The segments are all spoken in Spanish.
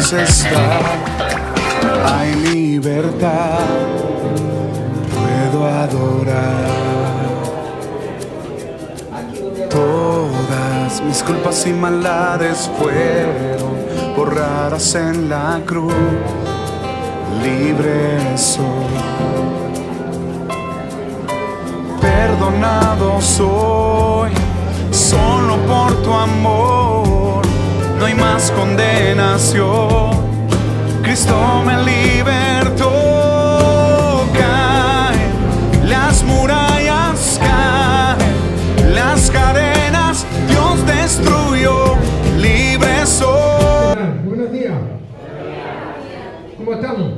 Jesús está, hay libertad, puedo adorar. Todas mis culpas y maldades fueron borradas en la cruz, libre soy. Perdonado soy, solo por tu amor, no hay más condenación. Cristo me libertó, caen las murallas, caen las cadenas, Dios destruyó, libre soy. Buenos días. ¿Cómo estamos?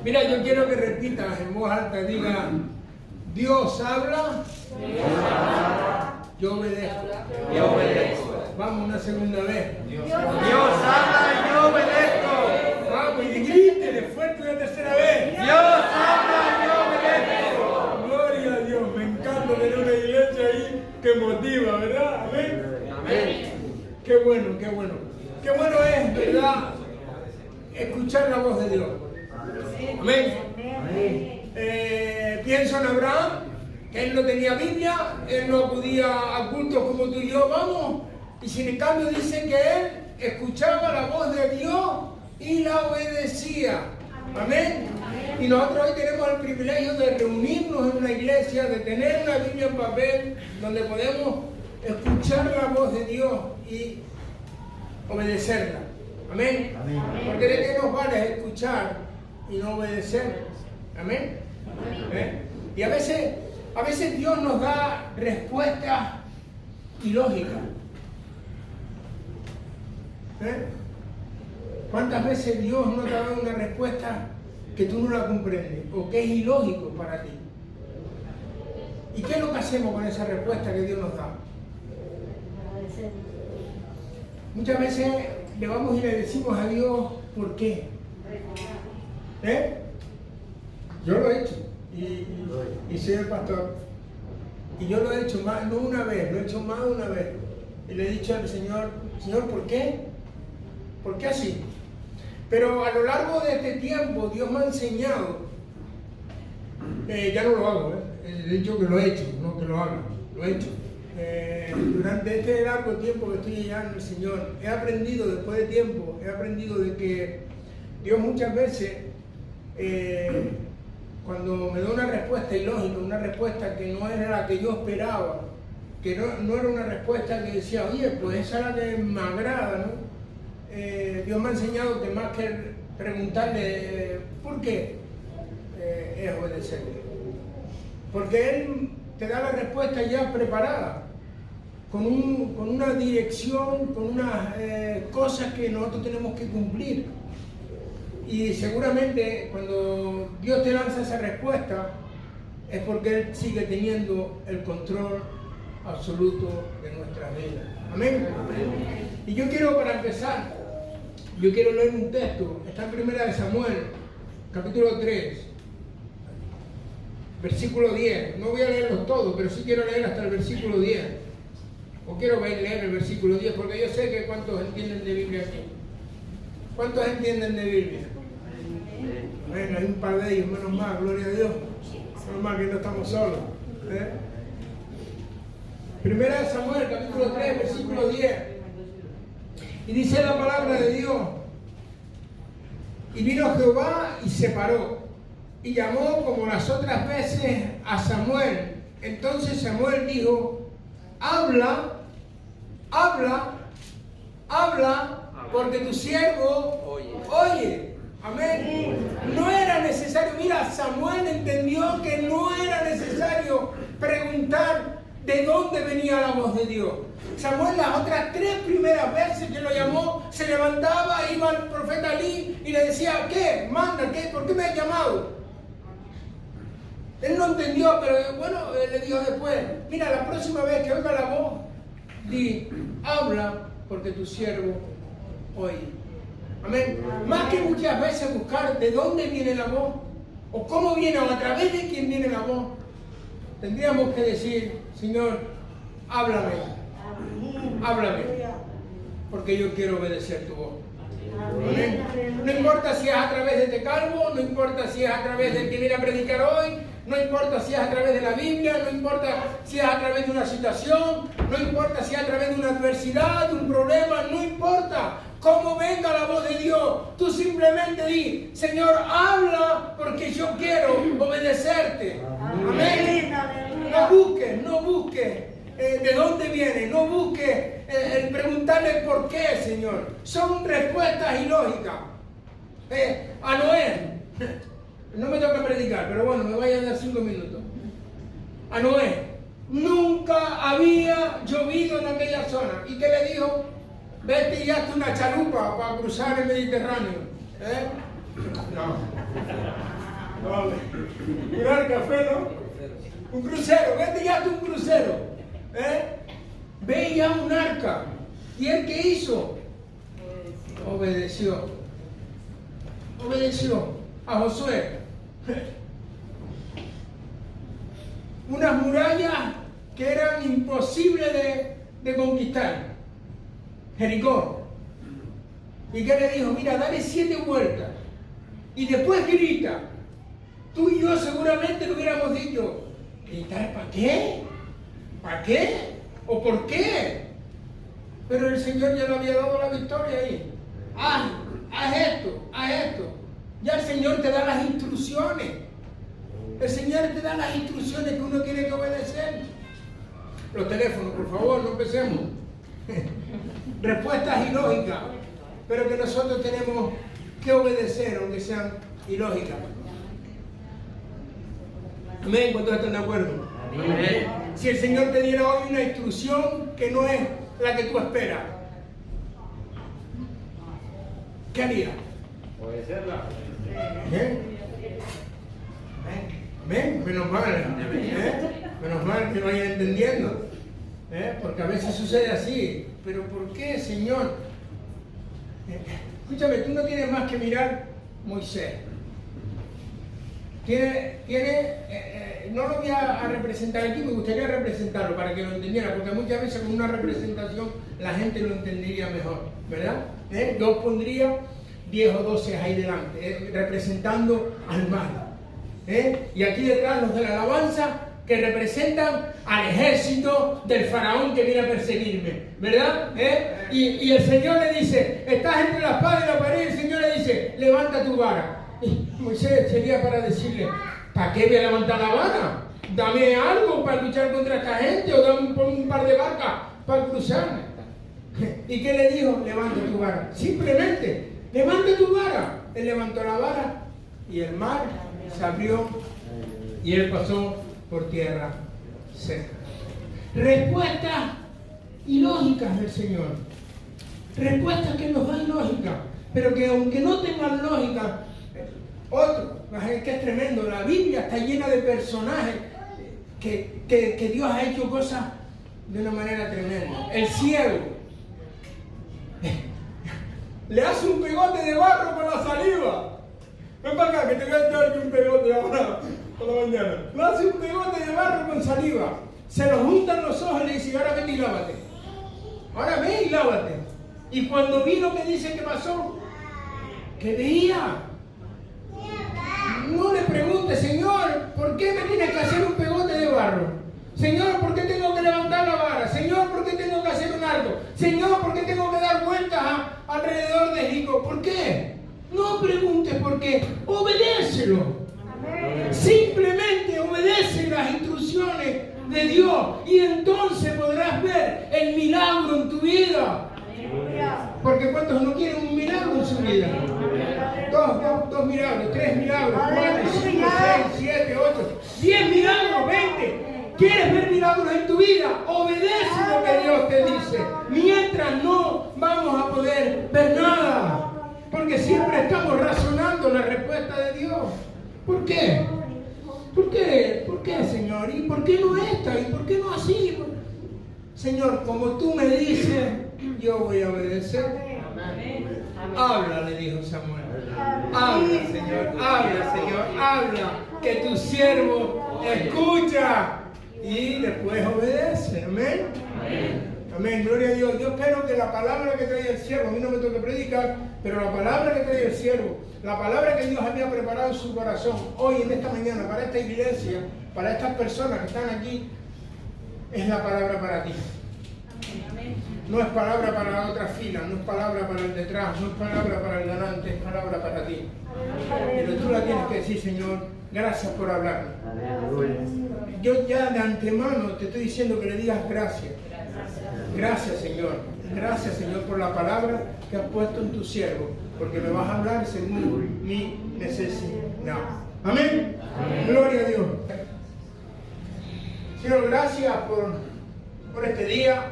Mira, yo quiero que repitas en voz alta, diga: Dios habla, yo obedezco. Vamos una segunda vez. Dios habla y yo obedezco. Vamos, y grítele fuerte una tercera vez. Dios habla y yo obedezco. Gloria a Dios, me encanta tener una iglesia ahí que motiva, ¿verdad? Amén. Amén. Qué bueno, qué bueno. Qué bueno es, ¿verdad?, escuchar la voz de Dios. Amén. Pienso en Abraham, que él no tenía Biblia, él no acudía a cultos como tú y yo vamos, y sin en cambio dice que él escuchaba la voz de Dios y la obedecía. Amén. Y nosotros hoy tenemos el privilegio de reunirnos en una iglesia, de tener una Biblia en papel, donde podemos escuchar la voz de Dios y obedecerla. Amén. Porque de qué nos vale escuchar y no obedecer. Amén. Y a veces Dios nos da respuestas ilógicas. ¿Cuántas veces Dios no te da una respuesta que tú no la comprendes o que es ilógico para ti? ¿Y qué es lo que hacemos con esa respuesta que Dios nos da? Muchas veces le vamos y le decimos a Dios ¿por qué? Yo lo he hecho y soy el pastor, y yo lo he hecho más, no una vez, lo he hecho más de una vez, y le he dicho al Señor: Señor, ¿por qué? ¿Por qué así? Pero a lo largo de este tiempo Dios me ha enseñado, ya no lo hago, he dicho que lo he hecho, no que lo haga, lo he hecho. Durante este largo tiempo que estoy allá en el Señor, he aprendido, después de tiempo, he aprendido de que Dios muchas veces, cuando me da una respuesta ilógica, una respuesta que no era la que yo esperaba, que no era una respuesta que decía, oye, pues esa es la que me agrada, ¿no? Dios me ha enseñado que más que preguntarle ¿por qué? Es obedecerle. Porque Él te da la respuesta ya preparada, con una dirección, con unas cosas que nosotros tenemos que cumplir. Y seguramente cuando Dios te lanza esa respuesta es porque Él sigue teniendo el control absoluto de nuestras vidas. Amén. Y yo quiero, para empezar, yo quiero leer un texto. Está en 1 Samuel, capítulo 3, versículo 10. No voy a leerlos todos, pero sí quiero leer hasta el versículo 10. O quiero leer el versículo 10, porque yo sé que cuántos entienden de Biblia aquí. ¿Cuántos entienden de Biblia? Bueno, hay un par de ellos, menos mal, gloria a Dios. Menos mal que no estamos solos. 1 Samuel, capítulo 3, versículo 10. Y dice la palabra de Dios: y vino Jehová y se paró, y llamó como las otras veces a Samuel. Entonces Samuel dijo: habla, habla, habla, porque tu siervo oye. Amén. No era necesario, mira, Samuel entendió que no era necesario preguntar de dónde venía la voz de Dios. Samuel, las otras 3 primeras veces que lo llamó, se levantaba, iba al profeta Elí y le decía: ¿qué? Manda, ¿qué? ¿Por qué me has llamado? Él no entendió, pero bueno, le dijo después: mira, la próxima vez que oiga la voz, di, habla, porque tu siervo oye. Amén. Más que muchas veces buscar de dónde viene la voz, o cómo viene, o a través de quién viene la voz, tendríamos que decir: Señor, háblame, háblame. porque yo quiero obedecer tu voz. Amén. No importa si es a través de este calvo, no importa si es a través del que viene a predicar hoy, no importa si es a través de la Biblia, no importa si es a través de una situación, no importa si es a través de una adversidad, de un problema, no importa cómo venga la voz de Dios. Tú simplemente di, Señor, habla porque yo quiero obedecerte. Amén. No busques de dónde viene, no busques el preguntarle por qué, Señor. Son respuestas ilógicas. A Noé, no me toca predicar, pero bueno, me voy a dar 5 minutos. A Noé, nunca había llovido en aquella zona. ¿Y qué le dijo? Vete y hazte una chalupa para cruzar el Mediterráneo. No. Curar café, ¿no? Un crucero, vete y hazte un crucero. Ve y haz un arca. ¿Y él qué hizo? Obedeció. Obedeció a Josué. Unas murallas que eran imposibles de conquistar. Jericó. ¿Y qué le dijo? Mira, dale 7 vueltas. Y después grita. Tú y yo seguramente lo hubiéramos dicho. ¿Gritar para qué? ¿Para qué? ¿O por qué? Pero el Señor ya le había dado la victoria ahí. Haz esto. Ya el Señor te da las instrucciones. El Señor te da las instrucciones que uno tiene que obedecer. Los teléfonos, por favor, no empecemos. Respuestas ilógicas, pero que nosotros tenemos que obedecer, aunque sean ilógicas. Amén, ¿cuántos están de acuerdo? Amén. Si el Señor te diera hoy una instrucción que no es la que tú esperas, ¿qué harías? Obedecerla. Amén, menos mal. Menos mal que vaya entendiendo. Porque a veces sucede así. Pero ¿por qué, Señor? Escúchame, tú no tienes más que mirar Moisés. No lo voy a representar aquí, me gustaría representarlo para que lo entendiera, porque muchas veces con una representación la gente lo entendería mejor, ¿verdad? Yo pondría 10 o 12 ahí delante, representando al mar. Y aquí detrás los de la alabanza, que representan al ejército del faraón que viene a perseguirme, ¿verdad? Y el Señor le dice, estás entre la espada y la pared, y el Señor le dice, levanta tu vara. Y Moisés sería para decirle, ¿para qué voy a levantar la vara? Dame algo para luchar contra esta gente, o dame un par de barcas para cruzarme. ¿Y qué le dijo? Levanta tu vara. Simplemente, levanta tu vara. Él levantó la vara y el mar se abrió y él pasó por tierra seca. Respuestas ilógicas del Señor. Respuestas que nos dan lógica, pero que aunque no tengan lógica, es que es tremendo. La Biblia está llena de personajes que Dios ha hecho cosas de una manera tremenda. El ciego le hace un pegote de barro con la saliva. Ven para acá que te voy a echar un pegote ahora por la mañana. Le hace un pegote de barro con saliva. Se lo juntan los ojos y le dice, ahora ven y lávate. Ahora ven y lávate. Y cuando vino, ¿qué dice que pasó? Que veía. No le pregunte, Señor, ¿por qué me tienes que hacer un pegote de barro? Señor, ¿por qué tengo que levantar la vara? Señor, ¿por qué tengo que hacer un arco? Señor, ¿por qué tengo que dar vueltas alrededor de Jericó? ¿Por qué? No preguntes por qué, obedécelo. Amén. Simplemente obedece las instrucciones de Dios y entonces podrás ver el milagro en tu vida. Porque ¿cuántos no quieren un milagro en su vida? Dos milagros, 3 milagros, 4, 5, 6, 7, 8, 10 milagros, 20. ¿Quieres ver milagros en tu vida? Obedece lo que Dios te dice. Mientras no vamos a poder ver nada. Porque siempre estamos razonando la respuesta de Dios. ¿Por qué? ¿Por qué? ¿Por qué, Señor? ¿Y por qué no esta? ¿Y por qué no así? Señor, como tú me dices, yo voy a obedecer. Habla, le dijo Samuel. Habla, Señor, habla, que tu siervo escucha y después obedece. Amén. Amén, gloria a Dios. Yo espero que la palabra que trae el siervo, a mí no me toca predicar, pero la palabra que trae el siervo, la palabra que Dios había preparado en su corazón, hoy en esta mañana, para esta iglesia, para estas personas que están aquí, es la palabra para ti. No es palabra para la otra fila, no es palabra para el detrás, no es palabra para el delante, es palabra para ti. Pero tú la tienes que decir, Señor, gracias por hablarme. Yo ya de antemano te estoy diciendo que le digas gracias. Gracias, Señor. Gracias, Señor, por la palabra que has puesto en tu siervo, porque me vas a hablar según mi necesidad. Amén. Gloria a Dios. Señor, gracias por este día.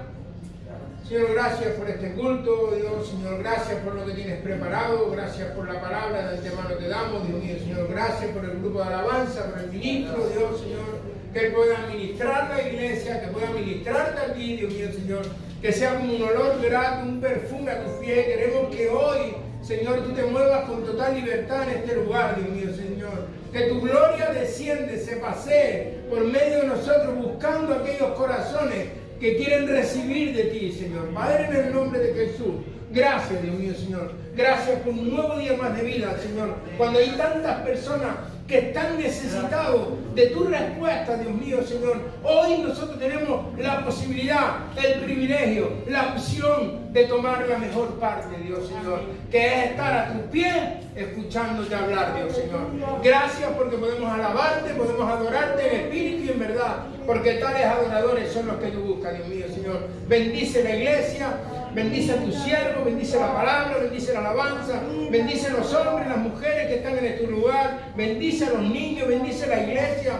Señor, gracias por este culto, Dios, Señor, gracias por lo que tienes preparado, gracias por la palabra de antemano te damos, Dios mío, Señor, gracias por el grupo de alabanza, por el ministro, Dios, Señor, que él pueda ministrar la iglesia, que pueda ministrarte a ti, Dios mío, Señor, que sea como un olor grato, un perfume a tus pies. Queremos que hoy, Señor, tú te muevas con total libertad en este lugar, Dios mío, Señor, que tu gloria desciende, se pasee por medio de nosotros, buscando aquellos corazones que quieren recibir de ti, Señor. Padre, en el nombre de Jesús, gracias, Dios mío, Señor. Gracias por un nuevo día más de vida, Señor. Cuando hay tantas personas que están necesitados de tu respuesta, Dios mío, Señor. Hoy nosotros tenemos la posibilidad, el privilegio, la opción de tomar la mejor parte, Dios, Señor, que es estar a tus pies escuchándote hablar, Dios, Señor. Gracias porque podemos alabarte, podemos adorarte en espíritu y en verdad, porque tales adoradores son los que tú buscas, Dios mío, Señor. Bendice la iglesia, bendice a tu siervo, bendice la palabra, bendice la alabanza, bendice a los hombres, las mujeres que están en este lugar, bendice a los niños, bendice a la iglesia,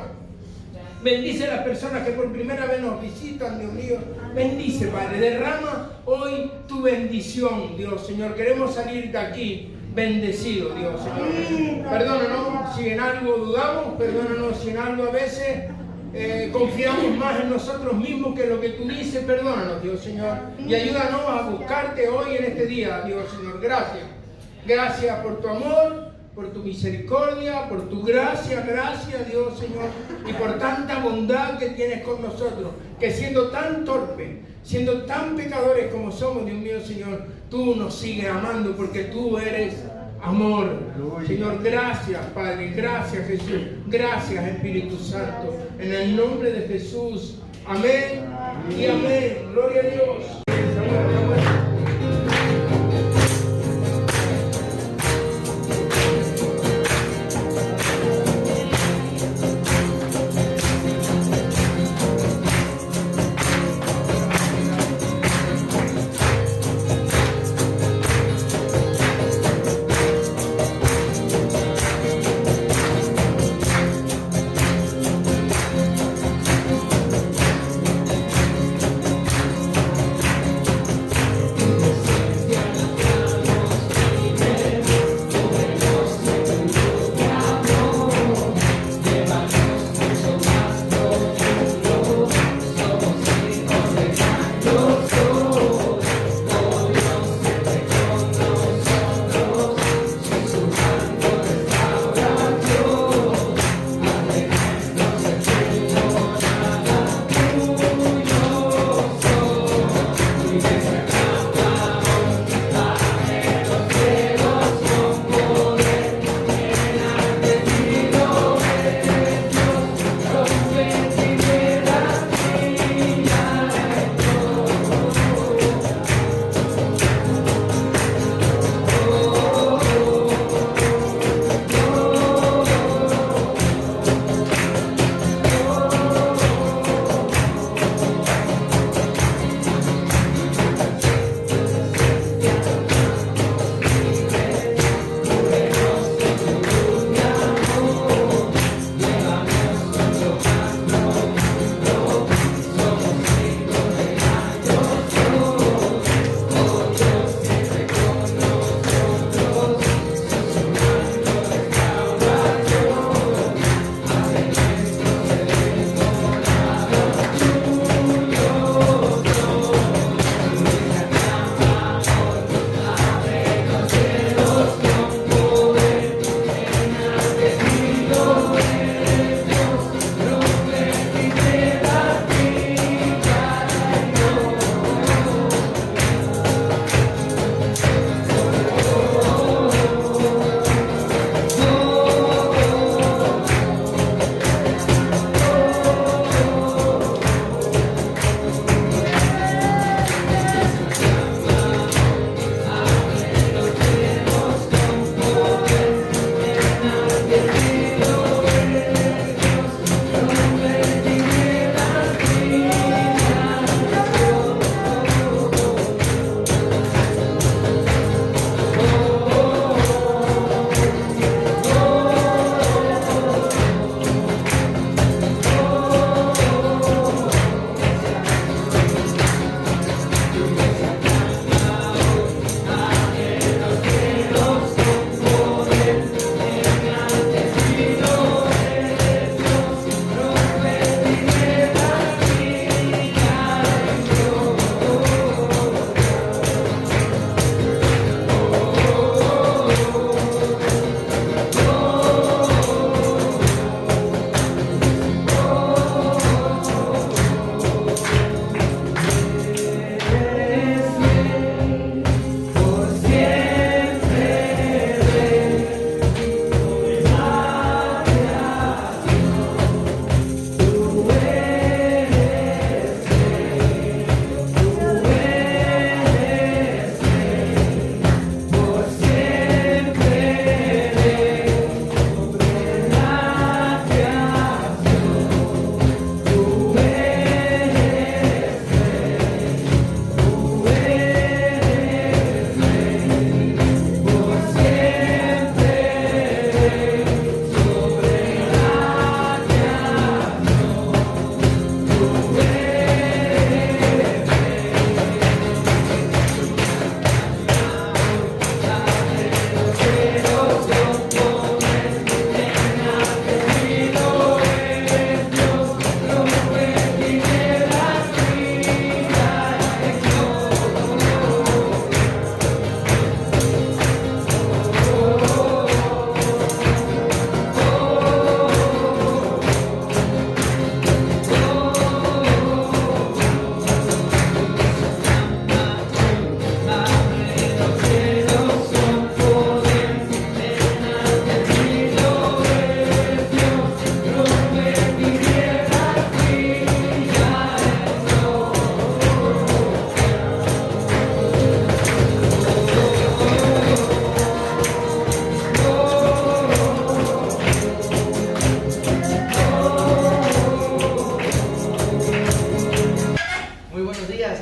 bendice a las personas que por primera vez nos visitan, Dios mío. Bendice, Padre, derrama hoy tu bendición, Dios, Señor. Queremos salir de aquí bendecidos, Dios, Señor. Perdónanos si en algo dudamos, perdónanos si en algo a veces confiamos más en nosotros mismos que lo que tú dices. Perdónanos, Dios, Señor, y ayúdanos a buscarte hoy en este día, Dios, Señor. Gracias. Gracias por tu amor, por tu misericordia, por tu gracia. Gracias, Dios, Señor, y por tanta bondad que tienes con nosotros, que siendo tan torpes, siendo tan pecadores como somos, Dios mío, Señor, tú nos sigues amando porque tú eres amor. Señor, gracias, Padre, gracias, Jesús, gracias, Espíritu Santo, en el nombre de Jesús. Amén y amén. Gloria a Dios.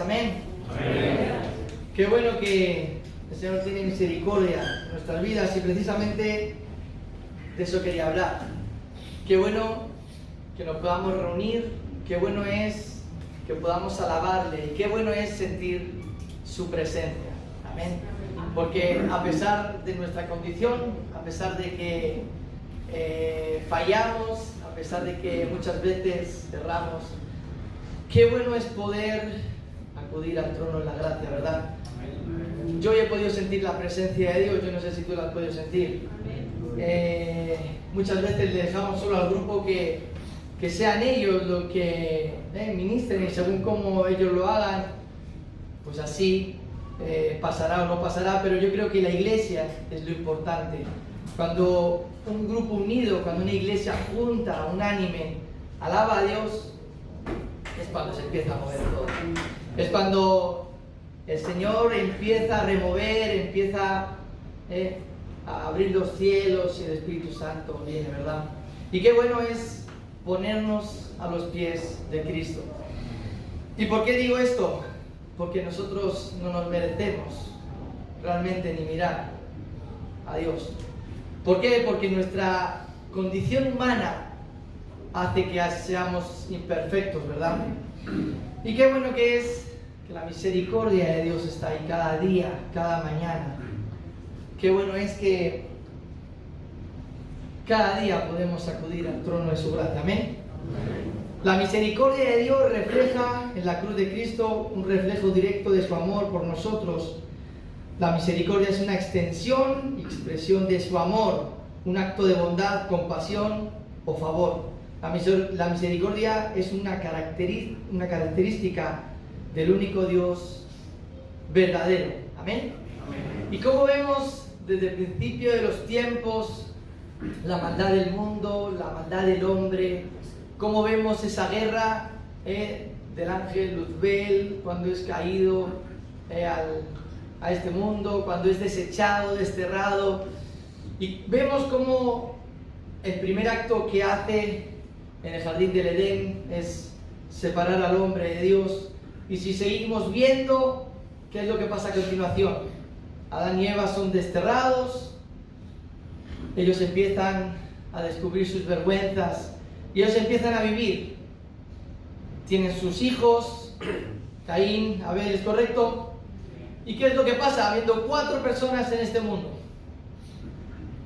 amén. Amén. Qué bueno que el Señor tiene misericordia en nuestras vidas y precisamente de eso quería hablar. Qué bueno que nos podamos reunir, qué bueno es que podamos alabarle y qué bueno es sentir su presencia. Amén. Porque a pesar de nuestra condición, a pesar de que fallamos, a pesar de que muchas veces erramos, qué bueno es poder acudir al trono de la gracia, ¿verdad? Yo he podido sentir la presencia de Dios, yo no sé si tú la has podido sentir. Muchas veces le dejamos solo al grupo que sean ellos los que ministren y según cómo ellos lo hagan, pues así pasará o no pasará, pero yo creo que la iglesia es lo importante. Cuando un grupo unido, cuando una iglesia junta, unánime, alaba a Dios, es cuando se empieza a mover todo. Es cuando el Señor empieza a remover, empieza a abrir los cielos y el Espíritu Santo viene, ¿verdad? Y qué bueno es ponernos a los pies de Cristo. ¿Y por qué digo esto? Porque nosotros no nos merecemos realmente ni mirar a Dios. ¿Por qué? Porque nuestra condición humana hace que seamos imperfectos, ¿verdad? Y qué bueno que es que la misericordia de Dios está ahí cada día, cada mañana. Qué bueno es que cada día podemos acudir al trono de su gracia. Amén. La misericordia de Dios refleja en la cruz de Cristo un reflejo directo de su amor por nosotros. La misericordia es una extensión y expresión de su amor, un acto de bondad, compasión o favor. La misericordia es una característica del único Dios verdadero. Amén. Y como vemos desde el principio de los tiempos, la maldad del mundo, la maldad del hombre, cómo vemos esa guerra del ángel Luzbel cuando es caído a este mundo, cuando es desechado, desterrado, y vemos cómo el primer acto que hace en el jardín del Edén es separar al hombre de Dios. Y si seguimos viendo, ¿qué es lo que pasa a continuación? Adán y Eva son desterrados, ellos empiezan a descubrir sus vergüenzas y ellos empiezan a vivir. Tienen sus hijos, Caín, Abel, ¿es correcto? ¿Y qué es lo que pasa? Habiendo 4 personas en este mundo.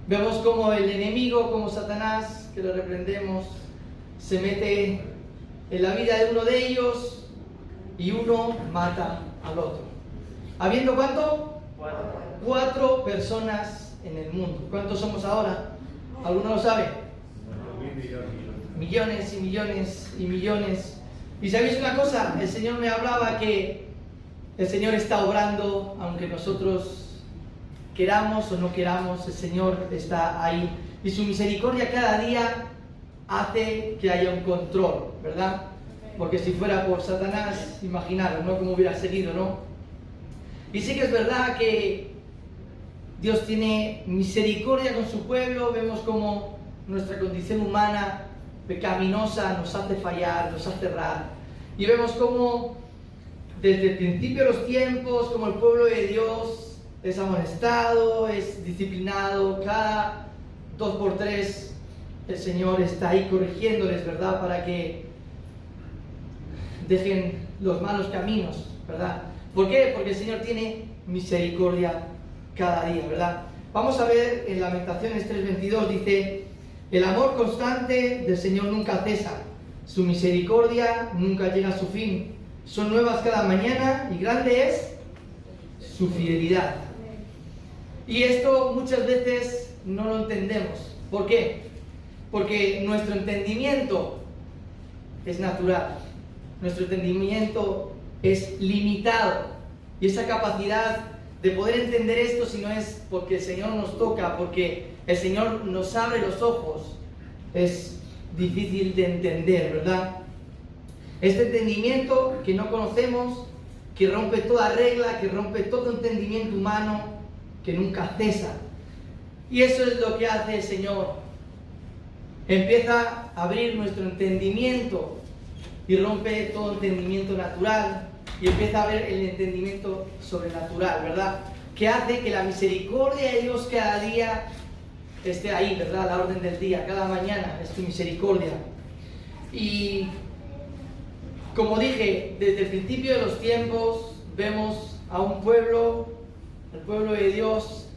Vemos como el enemigo, como Satanás, que lo reprendemos, se mete en la vida de uno de ellos y uno mata al otro. ¿Habiendo cuánto? 4 personas en el mundo. ¿Cuántos somos ahora? ¿Alguno lo sabe? Millones y millones y millones. Y sabéis una cosa, el Señor me hablaba que el Señor está obrando, aunque nosotros queramos o no queramos, el Señor está ahí. Y su misericordia cada día hace que haya un control, ¿verdad? Porque si fuera por Satanás, imaginaros, ¿no? Cómo hubiera seguido, ¿no? Y sí que es verdad que Dios tiene misericordia con su pueblo. Vemos como nuestra condición humana pecaminosa nos hace fallar, nos hace errar. Y vemos como desde el principio de los tiempos, como el pueblo de Dios es amonestado, es disciplinado, cada 2 por 3 el Señor está ahí corrigiéndoles, ¿verdad? Para que dejen los malos caminos, ¿verdad? ¿Por qué? Porque el Señor tiene misericordia cada día, ¿verdad? Vamos a ver en Lamentaciones 3:22, dice: el amor constante del Señor nunca cesa, su misericordia nunca llega a su fin, son nuevas cada mañana y grande es su fidelidad. Y esto muchas veces no lo entendemos. ¿Por qué? Porque nuestro entendimiento es natural, nuestro entendimiento es limitado, y esa capacidad de poder entender esto, si no es porque el Señor nos toca, porque el Señor nos abre los ojos, es difícil de entender, ¿verdad? Este entendimiento que no conocemos, que rompe toda regla, que rompe todo entendimiento humano, que nunca cesa. Y eso es lo que hace el Señor. Empieza a abrir nuestro entendimiento y rompe todo entendimiento natural y empieza a ver el entendimiento sobrenatural, ¿verdad? Que hace que la misericordia de Dios cada día esté ahí, ¿verdad? A la orden del día, cada mañana es tu misericordia. Y como dije, desde el principio de los tiempos vemos a un pueblo, el pueblo de Dios,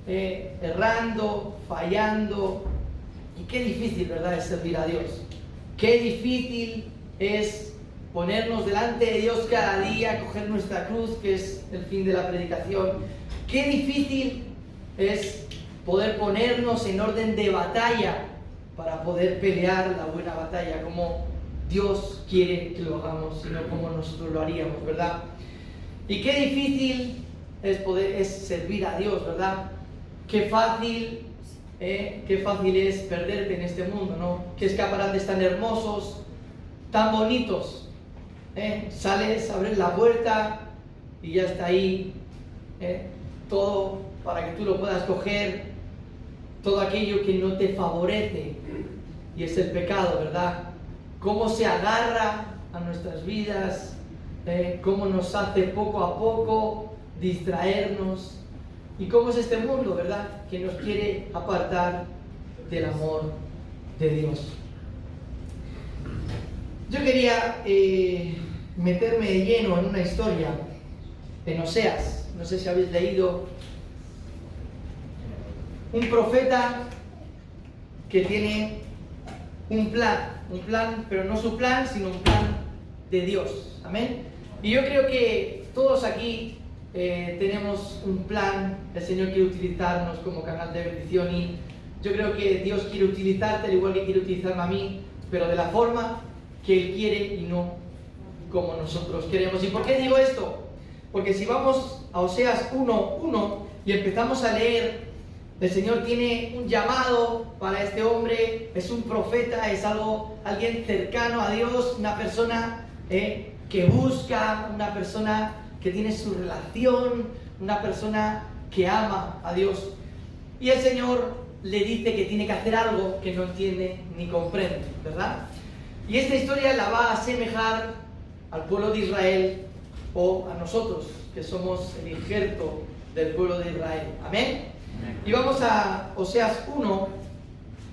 errando, fallando. Y qué difícil, ¿verdad?, es servir a Dios. Qué difícil es ponernos delante de Dios cada día, coger nuestra cruz, que es el fin de la predicación. Qué difícil es poder ponernos en orden de batalla para poder pelear la buena batalla, como Dios quiere que lo hagamos, sino como nosotros lo haríamos, ¿verdad? Y qué difícil es servir a Dios, ¿verdad? Qué fácil es perderte en este mundo, ¿no? Qué escaparates tan hermosos, tan bonitos. Sales, abres la puerta y ya está ahí todo para que tú lo puedas coger, todo aquello que no te favorece, y es el pecado, ¿verdad? Cómo se agarra a nuestras vidas, cómo nos hace poco a poco distraernos, y cómo es este mundo, ¿verdad?, que nos quiere apartar del amor de Dios. Yo quería meterme de lleno en una historia en Oseas. No sé si habéis leído. Un profeta que tiene un plan, pero no su plan, sino un plan de Dios. Amén. Y yo creo que todos aquí tenemos un plan. El Señor quiere utilizarnos como canal de bendición, y yo creo que Dios quiere utilizarte al igual que quiere utilizarme a mí, pero de la forma que Él quiere y no como nosotros queremos. ¿Y por qué digo esto? Porque si vamos a Oseas 1:1 y empezamos a leer, el Señor tiene un llamado para este hombre. Es un profeta, es alguien cercano a Dios, una persona que busca, una persona que tiene su relación, una persona que ama a Dios. Y el Señor le dice que tiene que hacer algo que no entiende ni comprende, ¿verdad? Y esta historia la va a asemejar al pueblo de Israel, o a nosotros, que somos el injerto del pueblo de Israel. Amén. Y vamos a Oseas 1,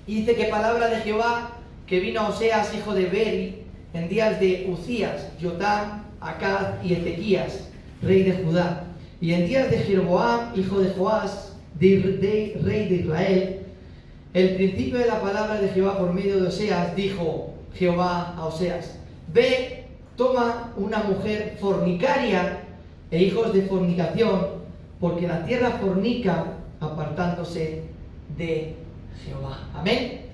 y dice que palabra de Jehová que vino a Oseas, hijo de Beri, en días de Uzías, Jotam, Acaz y Ezequías, rey de Judá, y en días de Jeroboam, hijo de Joás, rey de Israel, el principio de la palabra de Jehová por medio de Oseas. Dijo Jehová a Oseas: ve, toma una mujer fornicaria e hijos de fornicación, porque la tierra fornica, apartándose de Jehová. Amén.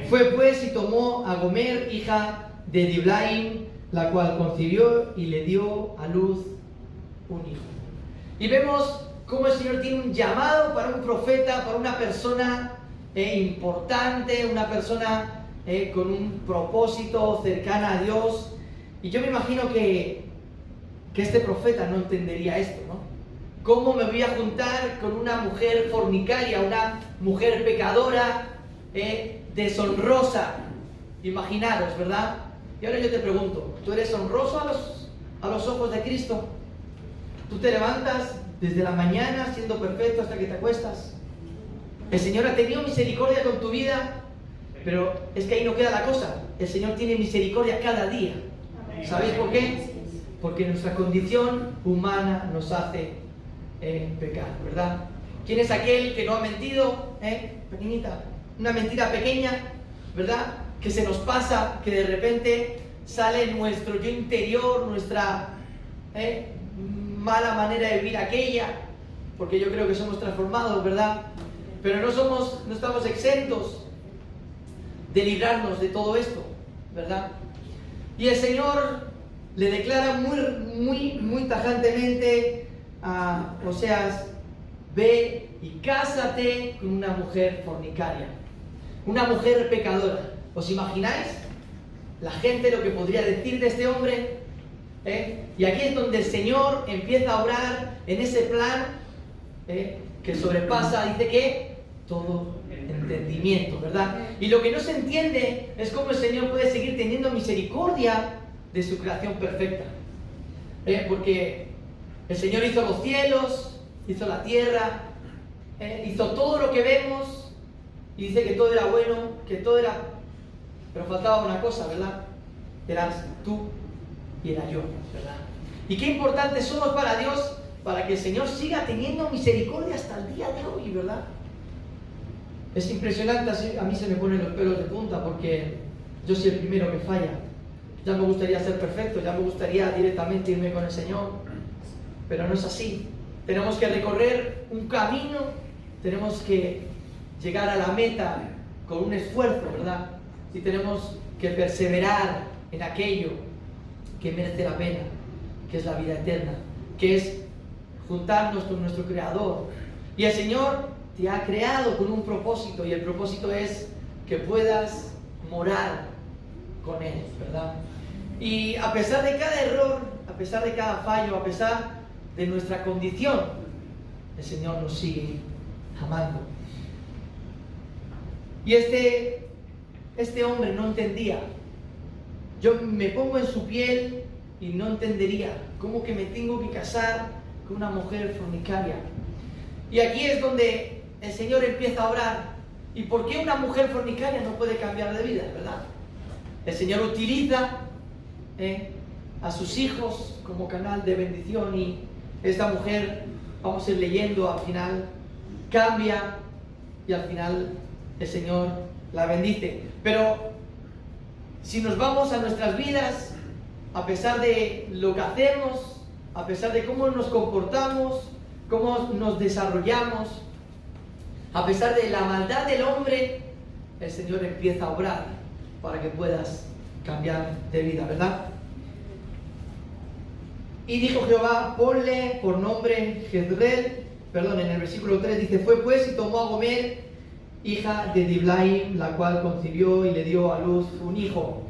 Fue pues y tomó a Gomer, hija de Diblaim, la cual concibió y le dio a luz un hijo. Y vemos cómo el Señor tiene un llamado para un profeta, para una persona importante, una persona con un propósito, cercana a Dios. Y yo me imagino que este profeta no entendería esto, ¿no? ¿Cómo me voy a juntar con una mujer fornicaria, una mujer pecadora, deshonrosa? Imaginaros, ¿verdad? Y ahora yo te pregunto, ¿tú eres honroso a los ojos de Cristo? ¿Tú te levantas desde la mañana siendo perfecto hasta que te acuestas? El Señor ha tenido misericordia con tu vida, pero es que ahí no queda la cosa. El Señor tiene misericordia cada día. ¿Sabéis por qué? Porque nuestra condición humana nos hace pecar, ¿verdad? ¿Quién es aquel que no ha mentido? Pequeñita, una mentira pequeña, ¿verdad? Que se nos pasa, que de repente sale nuestro yo interior, nuestra mala manera de vivir aquella, porque yo creo que somos transformados, ¿verdad? Pero no estamos exentos de librarnos de todo esto, ¿verdad? Y el Señor le declara muy tajantemente a Oseas: ve y cásate con una mujer fornicaria, una mujer pecadora. ¿Os imagináis la gente lo que podría decir de este hombre? Y aquí es donde el Señor empieza a obrar en ese plan que sobrepasa, dice que todo entendimiento, ¿verdad? Y lo que no se entiende es cómo el Señor puede seguir teniendo misericordia de su creación perfecta. Porque el Señor hizo los cielos, hizo la tierra, hizo todo lo que vemos, y dice que todo era bueno, que todo era... Pero faltaba una cosa, ¿verdad? Eras tú y era yo, ¿verdad? Y qué importantes somos para Dios, para que el Señor siga teniendo misericordia hasta el día de hoy, ¿verdad? Es impresionante, a mí se me ponen los pelos de punta, porque yo soy el primero que falla. Ya me gustaría ser perfecto, ya me gustaría directamente irme con el Señor, pero no es así. Tenemos que recorrer un camino, tenemos que llegar a la meta con un esfuerzo, ¿verdad? Y tenemos que perseverar en aquello que merece la pena, que es la vida eterna, que es juntarnos con nuestro Creador. Y el Señor te ha creado con un propósito, y el propósito es que puedas morar con Él, ¿verdad? Y a pesar de cada error, a pesar de cada fallo, a pesar de nuestra condición, el Señor nos sigue amando. Y este hombre no entendía. Yo me pongo en su piel y no entendería cómo que me tengo que casar con una mujer fornicaria. Y aquí es donde el Señor empieza a orar. ¿Y por qué una mujer fornicaria no puede cambiar de vida, verdad? El Señor utiliza a sus hijos como canal de bendición, y esta mujer, vamos a ir leyendo, al final cambia y al final el Señor la bendice. Pero si nos vamos a nuestras vidas, a pesar de lo que hacemos, a pesar de cómo nos comportamos, cómo nos desarrollamos, a pesar de la maldad del hombre, el Señor empieza a obrar para que puedas cambiar de vida, ¿verdad? Y dijo Jehová, ponle por nombre Jezreel, en el versículo 3 dice, fue pues y tomó a Gomer, hija de Diblaim, la cual concibió y le dio a luz un hijo.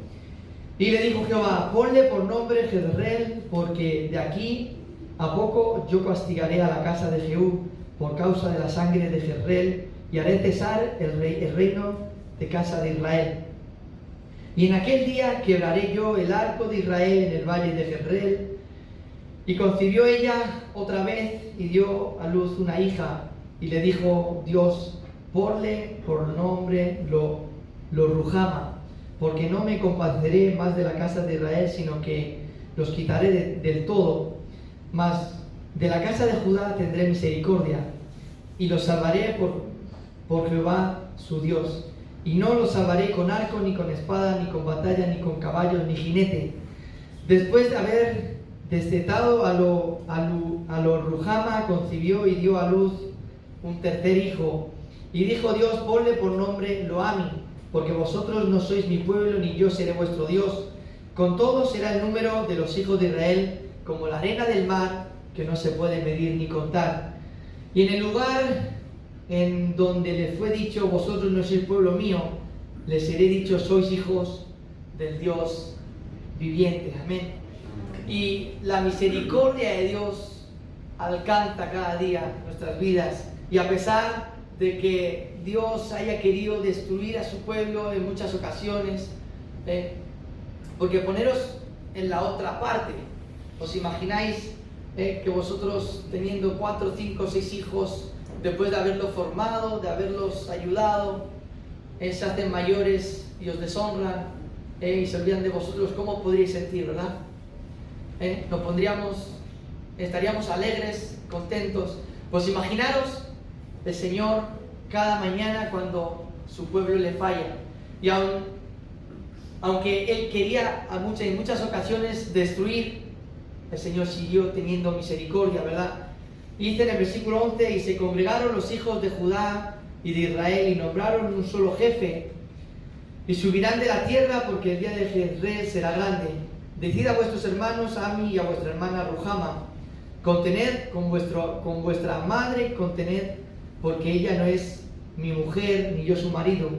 Y le dijo Jehová, ponle por nombre Jezreel, porque de aquí a poco yo castigaré a la casa de Jehú por causa de la sangre de Jezreel, y haré cesar el reino de casa de Israel. Y en aquel día quebraré yo el arco de Israel en el valle de Jezreel. Y concibió ella otra vez y dio a luz una hija, y le dijo Dios, ponle por nombre lo Ruhama, porque no me compadeceré más de la casa de Israel, sino que los quitaré del todo. Mas de la casa de Judá tendré misericordia, y los salvaré por Jehová su Dios. Y no los salvaré con arco, ni con espada, ni con batalla, ni con caballos, ni jinete. Después de haber destetado a lo Ruhama, concibió y dio a luz un tercer hijo. Y dijo Dios, ponle por nombre Loami, porque vosotros no sois mi pueblo, ni yo seré vuestro Dios. Con todo será el número de los hijos de Israel como la arena del mar, que no se puede medir ni contar. Y en el lugar en donde le fue dicho, vosotros no sois pueblo mío, les seré dicho, sois hijos del Dios viviente. Amén. Y la misericordia de Dios alcanza cada día nuestras vidas. Y a pesar de que Dios haya querido destruir a su pueblo en muchas ocasiones, porque poneros en la otra parte, ¿os imagináis que vosotros teniendo 4, 5, 6 hijos, después de haberlos formado, de haberlos ayudado, se hacen mayores y os deshonran y se olvidan de vosotros? ¿Cómo podríais sentir, verdad? Estaríamos alegres, contentos. Pues imaginaros el Señor cada mañana cuando su pueblo le falla. Y aunque Él quería en muchas ocasiones destruir, el Señor siguió teniendo misericordia, ¿verdad? Y dice en el versículo 11, y se congregaron los hijos de Judá y de Israel, y nombraron un solo jefe, y subirán de la tierra, porque el día de Jezreel será grande. Decid a vuestros hermanos Ami y a vuestra hermana Ruhama, contened con vuestra madre, contened, porque ella no es mi mujer, ni yo su marido.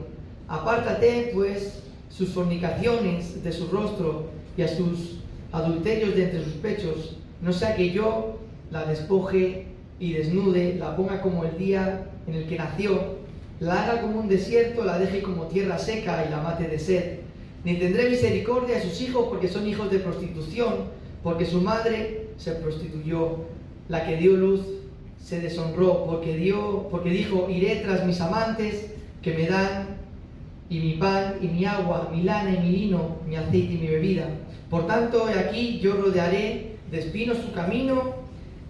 Apártate, pues, sus fornicaciones de su rostro, y a sus adulterios de entre sus pechos, no sea que yo la despoje y desnude, la ponga como el día en el que nació, la haga como un desierto, la deje como tierra seca y la mate de sed. Ni tendré misericordia de sus hijos, porque son hijos de prostitución, porque su madre se prostituyó, la que dio luz se deshonró, porque dijo, iré tras mis amantes que me dan y mi pan y mi agua, mi lana y mi vino, mi aceite y mi bebida. Por tanto, he aquí, yo rodearé de espinos su camino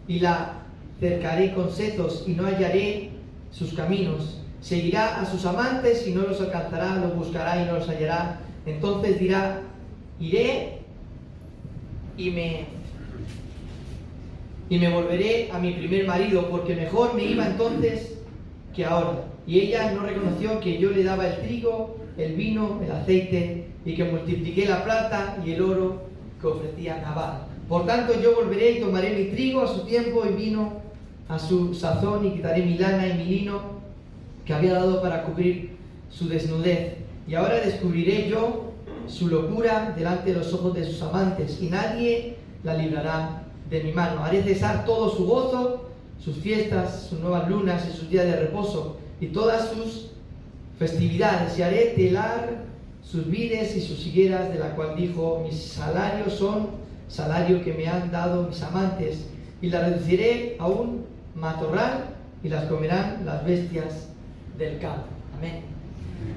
y la cercaré con setos y no hallaré sus caminos. Seguirá a sus amantes y no los alcanzará, los buscará y no los hallará. Entonces dirá, iré y me volveré a mi primer marido, porque mejor me iba entonces que ahora. Y ella no reconoció que yo le daba el trigo, el vino, el aceite, y que multipliqué la plata y el oro que ofrecía Nabal. Por tanto, yo volveré y tomaré mi trigo a su tiempo y vino a su sazón, y quitaré mi lana y mi lino que había dado para cubrir su desnudez. Y ahora descubriré yo su locura delante de los ojos de sus amantes, y nadie la librará de mi mano. Haré cesar todo su gozo, sus fiestas, sus nuevas lunas y sus días de reposo, y todas sus festividades, y haré telar sus vides y sus higueras, de la cual dijo, mis salarios son salario que me han dado mis amantes, y las reduciré a un matorral, y las comerán las bestias del campo. Amén.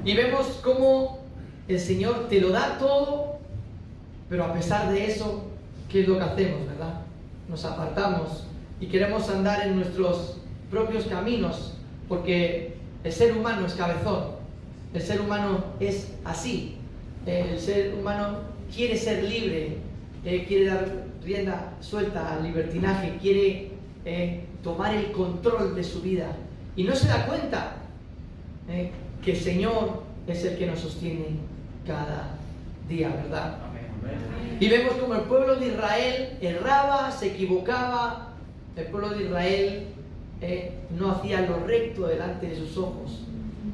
Y vemos cómo el Señor te lo da todo, pero a pesar de eso, ¿qué es lo que hacemos, verdad? Nos apartamos y queremos andar en nuestros propios caminos, porque el ser humano es cabezón, el ser humano es así, el ser humano quiere ser libre, quiere dar rienda suelta al libertinaje, quiere tomar el control de su vida y no se da cuenta que el Señor es el que nos sostiene cada día, ¿verdad? Y vemos como el pueblo de Israel erraba, se equivocaba. El pueblo de Israel no hacía lo recto delante de sus ojos.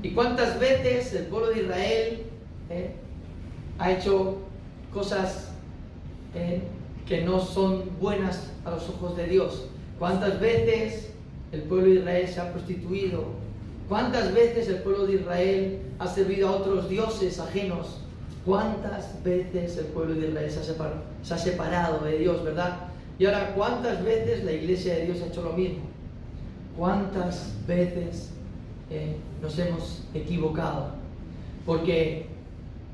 ¿Y cuántas veces el pueblo de Israel ha hecho cosas que no son buenas a los ojos de Dios? ¿Cuántas veces el pueblo de Israel se ha prostituido? ¿Cuántas veces el pueblo de Israel ha servido a otros dioses ajenos? ¿Cuántas veces el pueblo de Israel se ha separado de Dios, verdad? Y ahora, ¿cuántas veces la iglesia de Dios ha hecho lo mismo? ¿Cuántas veces nos hemos equivocado? Porque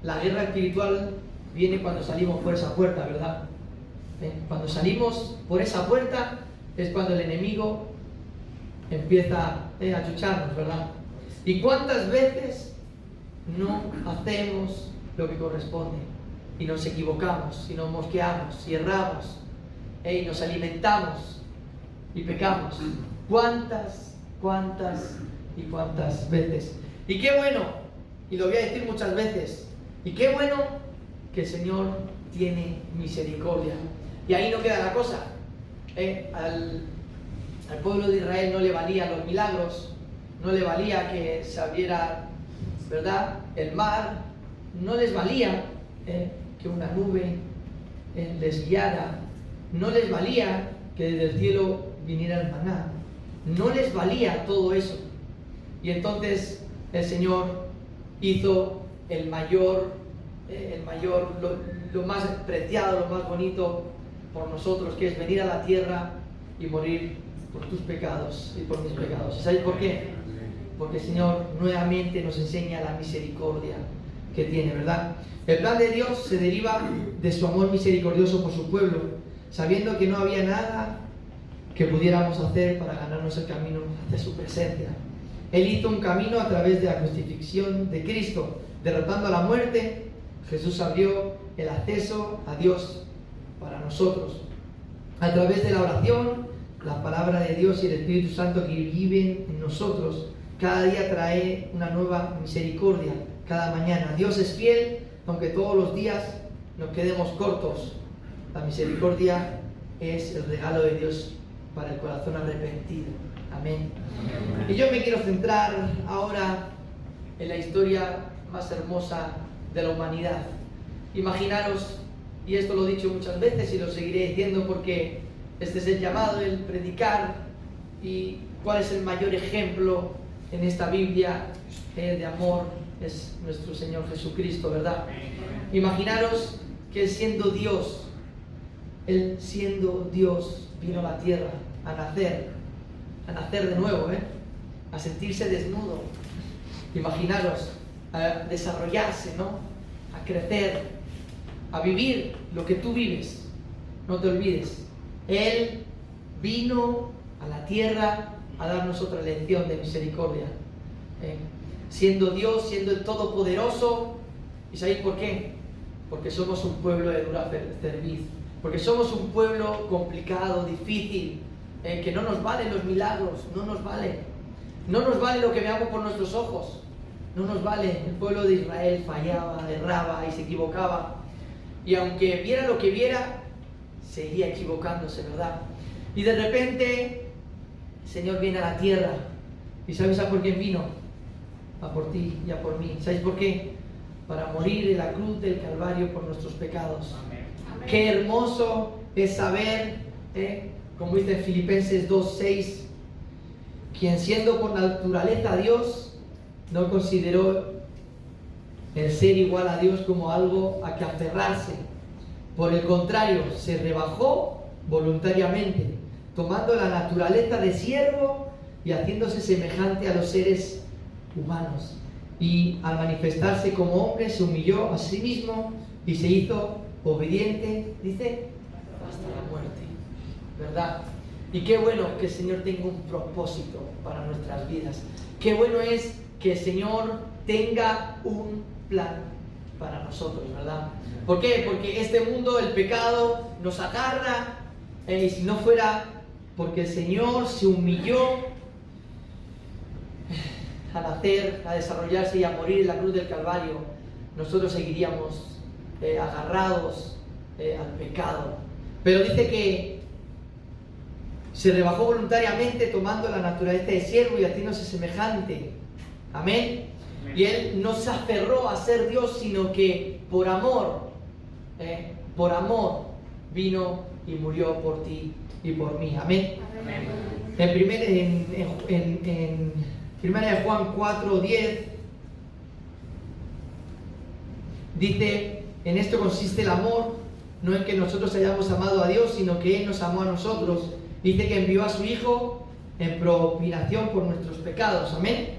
la guerra espiritual viene cuando salimos por esa puerta, ¿verdad? Cuando salimos por esa puerta es cuando el enemigo empieza a chucharnos, ¿verdad? ¿Y cuántas veces no hacemos lo que corresponde? Y nos equivocamos, y nos mosqueamos, y erramos, y nos alimentamos, y pecamos. ¿Cuántas y cuántas veces? Y qué bueno, y lo voy a decir muchas veces, y qué bueno que el Señor tiene misericordia. Y ahí no queda la cosa. Al pueblo de Israel no le valían los milagros, no le valía que se abriera, ¿verdad?, el mar, no les valía que una nube les guiara, no les valía que desde el cielo viniera el maná, no les valía todo eso. Y entonces el Señor hizo lo más preciado, lo más bonito por nosotros, que es venir a la tierra y morir por tus pecados y por mis pecados. ¿Sabéis por qué? Porque el Señor nuevamente nos enseña la misericordia que tiene, ¿verdad? El plan de Dios se deriva de su amor misericordioso por su pueblo, sabiendo que no había nada que pudiéramos hacer para ganarnos el camino hacia su presencia. Él hizo un camino a través de la crucifixión de Cristo, derrotando a la muerte. Jesús abrió el acceso a Dios para nosotros. A través de la oración, la palabra de Dios y el Espíritu Santo que viven en nosotros, cada día trae una nueva misericordia, cada mañana. Dios es fiel, aunque todos los días nos quedemos cortos. La misericordia es el regalo de Dios para el corazón arrepentido. Amén. Y yo me quiero centrar ahora en la historia más hermosa de la humanidad. Imaginaros, y esto lo he dicho muchas veces y lo seguiré diciendo porque este es el llamado, el predicar, y cuál es el mayor ejemplo en esta Biblia de amor, es nuestro Señor Jesucristo, ¿verdad? Imaginaros que Él, siendo Dios, Él, siendo Dios, vino a la tierra a nacer de nuevo, a sentirse desnudo. Imaginaros, a desarrollarse, ¿no? A crecer, a vivir lo que tú vives. No te olvides, Él vino a la tierra a darnos otra lección de misericordia. Siendo Dios, siendo el Todopoderoso. ¿Y sabéis por qué? Porque somos un pueblo de dura cerviz. Porque somos un pueblo complicado, difícil, que no nos valen los milagros, no nos vale. No nos vale lo que veamos por nuestros ojos. No nos vale. El pueblo de Israel fallaba, erraba y se equivocaba. Y aunque viera lo que viera, seguía equivocándose, ¿verdad? Y de repente, el Señor viene a la tierra. ¿Y sabes a por quién vino? A por ti y a por mí. ¿Sabéis por qué? Para morir en la cruz del Calvario por nuestros pecados. Amén. Qué hermoso es saber, como dice en Filipenses 2:6, quien siendo por naturaleza Dios, no consideró el ser igual a Dios como algo a que aferrarse. Por el contrario, se rebajó voluntariamente, tomando la naturaleza de siervo y haciéndose semejante a los seres humanos. Y al manifestarse como hombre, se humilló a sí mismo y se hizo obediente, dice, hasta la muerte. ¿Verdad? Y qué bueno que el Señor tenga un propósito para nuestras vidas. Qué bueno es que el Señor tenga un plan para nosotros, ¿verdad? ¿Por qué? Porque este mundo, el pecado, nos agarra, y si no fuera porque el Señor se humilló a nacer, a desarrollarse y a morir en la cruz del Calvario, nosotros seguiríamos agarrados al pecado. Pero dice que se rebajó voluntariamente, tomando la naturaleza de siervo y haciéndose semejante. Amén. Y Él no se aferró a ser Dios, sino que por amor vino y murió por ti y por mí. Amén. En Primera de Juan 4:10 dice: en esto consiste el amor, no en que nosotros hayamos amado a Dios, sino que Él nos amó a nosotros. Dice que envió a su Hijo en propinación por nuestros pecados. Amén.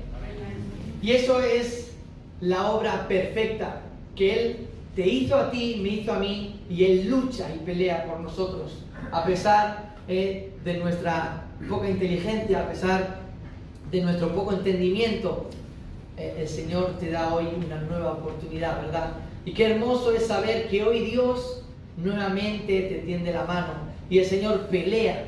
Y eso es la obra perfecta, que Él te hizo a ti, me hizo a mí, y Él lucha y pelea por nosotros, a pesar de nuestra poca inteligencia, a pesar de nuestro poco entendimiento. El Señor te da hoy una nueva oportunidad, ¿verdad? Y qué hermoso es saber que hoy Dios nuevamente te tiende la mano y el Señor pelea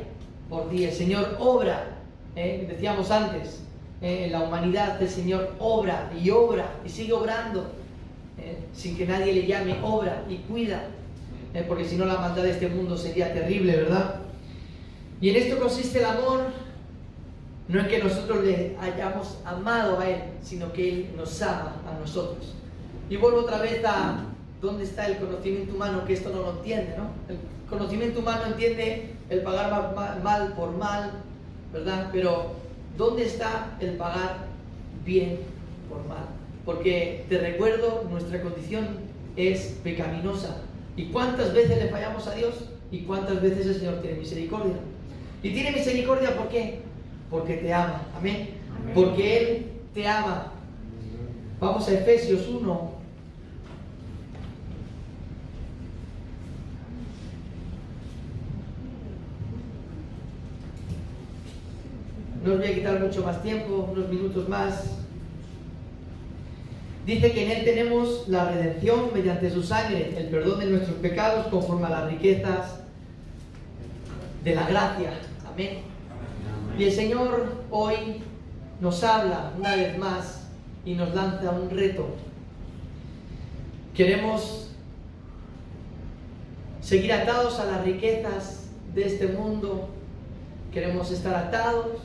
por ti, el Señor obra. Decíamos antes, en la humanidad el Señor obra y sigue obrando, sin que nadie le llame, obra y cuida, porque si no la maldad de este mundo sería terrible, ¿verdad? Y en esto consiste el amor, no en que nosotros le hayamos amado a Él, sino que Él nos ama a nosotros. Y vuelvo otra vez a dónde está el conocimiento humano, que esto no lo entiende, ¿no? El conocimiento humano entiende el pagar mal por mal, ¿verdad? Pero ¿dónde está el pagar bien por mal? Porque te recuerdo, nuestra condición es pecaminosa. ¿Y cuántas veces le fallamos a Dios? ¿Y cuántas veces el Señor tiene misericordia? Y tiene misericordia, ¿por qué? Porque te ama. Amén. Porque Él te ama. Vamos a Efesios 1. No os voy a quitar mucho más tiempo, unos minutos más. Dice que en Él tenemos la redención mediante su sangre, el perdón de nuestros pecados conforme a las riquezas de la gracia. Amén. Y el Señor hoy nos habla una vez más y nos lanza un reto. Queremos seguir atados a las riquezas de este mundo. Queremos estar atados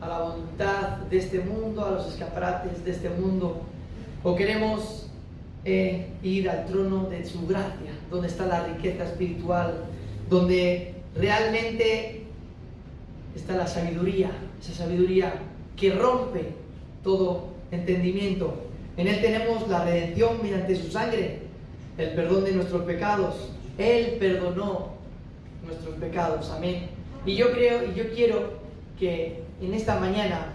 a la voluntad de este mundo, a los escaparates de este mundo. O queremos ir al trono de su gracia, donde está la riqueza espiritual, donde realmente está la sabiduría, esa sabiduría que rompe todo entendimiento. En Él tenemos la redención mediante su sangre, el perdón de nuestros pecados. Él perdonó nuestros pecados. Amén. Y yo creo y yo quiero que en esta mañana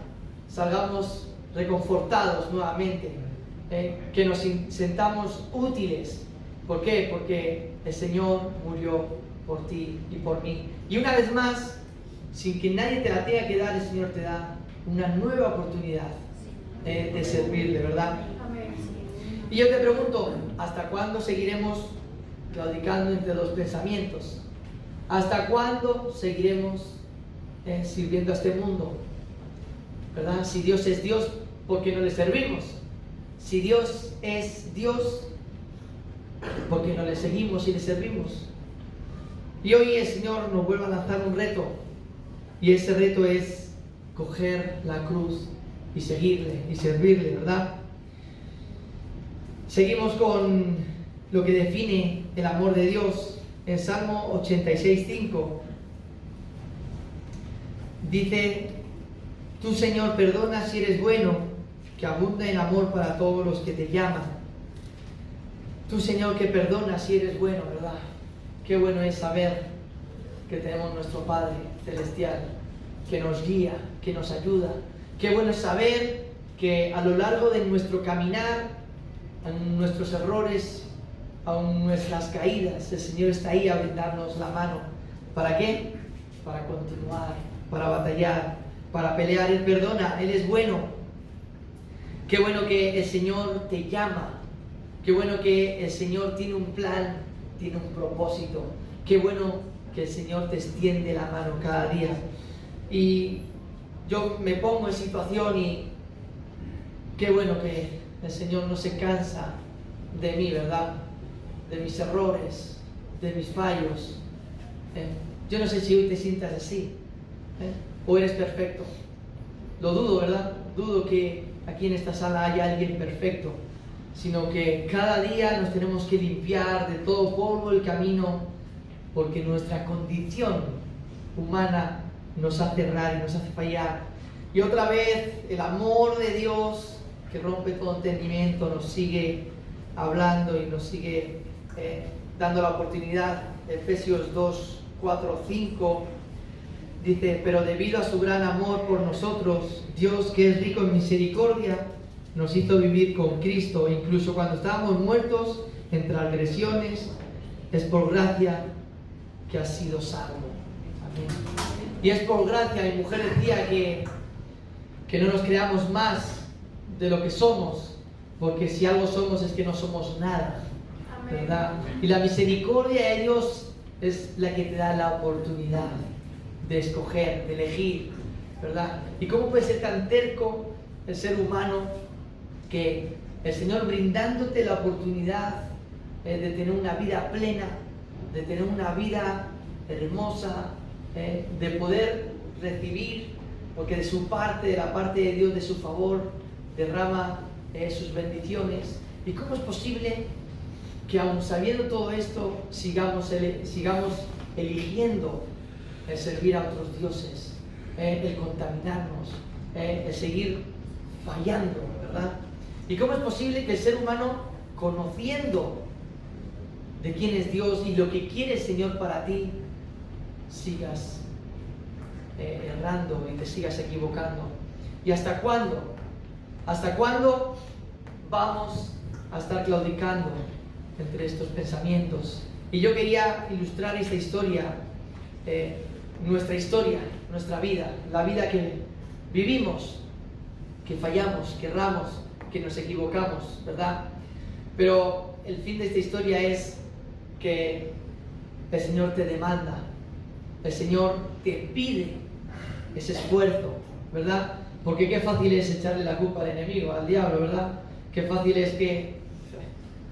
salgamos reconfortados nuevamente, que nos sentamos útiles. ¿Por qué? Porque el Señor murió por ti y por mí. Y una vez más, sin que nadie te la tenga que dar, el Señor te da una nueva oportunidad de servirle, ¿verdad? Y yo te pregunto, ¿hasta cuándo seguiremos claudicando entre los pensamientos? ¿Hasta cuándo seguiremos sirviendo a este mundo? ¿Verdad? Si Dios es Dios, ¿por qué no le servimos? Si Dios es Dios, ¿por qué no le seguimos y le servimos? Y hoy el Señor nos vuelve a lanzar un reto, y ese reto es coger la cruz y seguirle y servirle, ¿verdad? Seguimos con lo que define el amor de Dios. En Salmo 86:5 dice: tú, Señor, perdonas si eres bueno, que abunda en amor para todos los que te llaman. Tú, Señor, que perdonas si eres bueno, ¿verdad? Qué bueno es saber que tenemos nuestro Padre Celestial, que nos guía, que nos ayuda. Qué bueno es saber que a lo largo de nuestro caminar, en nuestros errores, aun nuestras caídas, el Señor está ahí a brindarnos la mano. ¿Para qué? Para continuar, para batallar, para pelear. Él perdona, Él es bueno. Qué bueno que el Señor te llama. Qué bueno que el Señor tiene un plan, tiene un propósito. Qué bueno que el Señor te extiende la mano cada día. Y yo me pongo en situación y qué bueno que el Señor no se cansa de mí, ¿verdad? De mis errores, de mis fallos. Yo no sé si hoy te sientas así, o eres perfecto. Lo dudo, ¿verdad? Dudo que aquí en esta sala haya alguien perfecto, sino que cada día nos tenemos que limpiar de todo polvo el camino, porque nuestra condición humana nos hace errar y nos hace fallar. Y otra vez el amor de Dios, que rompe todo entendimiento, nos sigue hablando y nos sigue dando la oportunidad. Efesios 2, 4, 5 dice: pero debido a su gran amor por nosotros, Dios, que es rico en misericordia, nos hizo vivir con Cristo, incluso cuando estábamos muertos en transgresiones. Es por gracia que has sido salvo. Amén. Y es por gracia. Mi mujer decía que no nos creamos más de lo que somos, porque si algo somos es que no somos nada, ¿verdad? Y la misericordia de Dios es la que te da la oportunidad de escoger, de elegir, ¿verdad? ¿Y cómo puede ser tan terco el ser humano, que el Señor, brindándote la oportunidad de tener una vida plena, de tener una vida hermosa, de poder recibir, porque de su parte, de la parte de Dios, de su favor, derrama sus bendiciones? ¿Y cómo es posible que, aun sabiendo todo esto, sigamos eligiendo el servir a otros dioses, el contaminarnos, el seguir fallando, ¿verdad? ¿Y cómo es posible que el ser humano, conociendo de quién es Dios y lo que quiere el Señor para ti, sigas errando y te sigas equivocando? ¿Y hasta cuándo? ¿Hasta cuándo vamos a estar claudicando entre estos pensamientos? Y yo quería ilustrar esta historia, nuestra historia, nuestra vida, la vida que vivimos, que fallamos, que erramos, que nos equivocamos, ¿verdad? Pero el fin de esta historia es que el Señor te demanda, el Señor te pide ese esfuerzo, ¿verdad? Porque qué fácil es echarle la culpa al enemigo, al diablo, ¿verdad? Qué fácil es que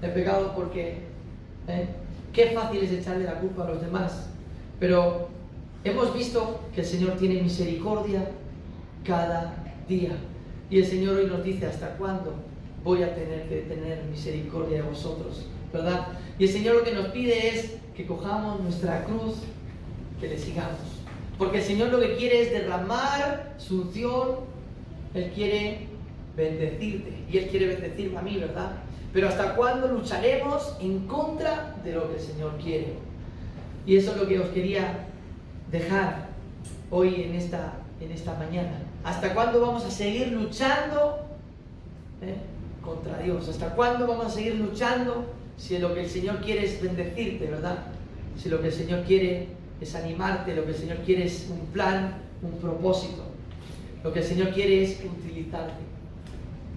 he pecado porque... qué fácil es echarle la culpa a los demás. Pero hemos visto que el Señor tiene misericordia cada día. Y el Señor hoy nos dice: ¿hasta cuándo voy a tener que tener misericordia de vosotros? ¿Verdad? Y el Señor lo que nos pide es que cojamos nuestra cruz, que le sigamos. Porque el Señor lo que quiere es derramar su unción. Él quiere bendecirte y Él quiere bendecirme a mí, ¿verdad? Pero ¿hasta cuándo lucharemos en contra de lo que el Señor quiere? Y eso es lo que os quería dejar hoy en esta mañana. ¿Hasta cuándo vamos a seguir luchando contra Dios? ¿Hasta cuándo vamos a seguir luchando si lo que el Señor quiere es bendecirte, verdad? Si lo que el Señor quiere es animarte, lo que el Señor quiere es un plan, un propósito. Lo que el Señor quiere es utilizarte,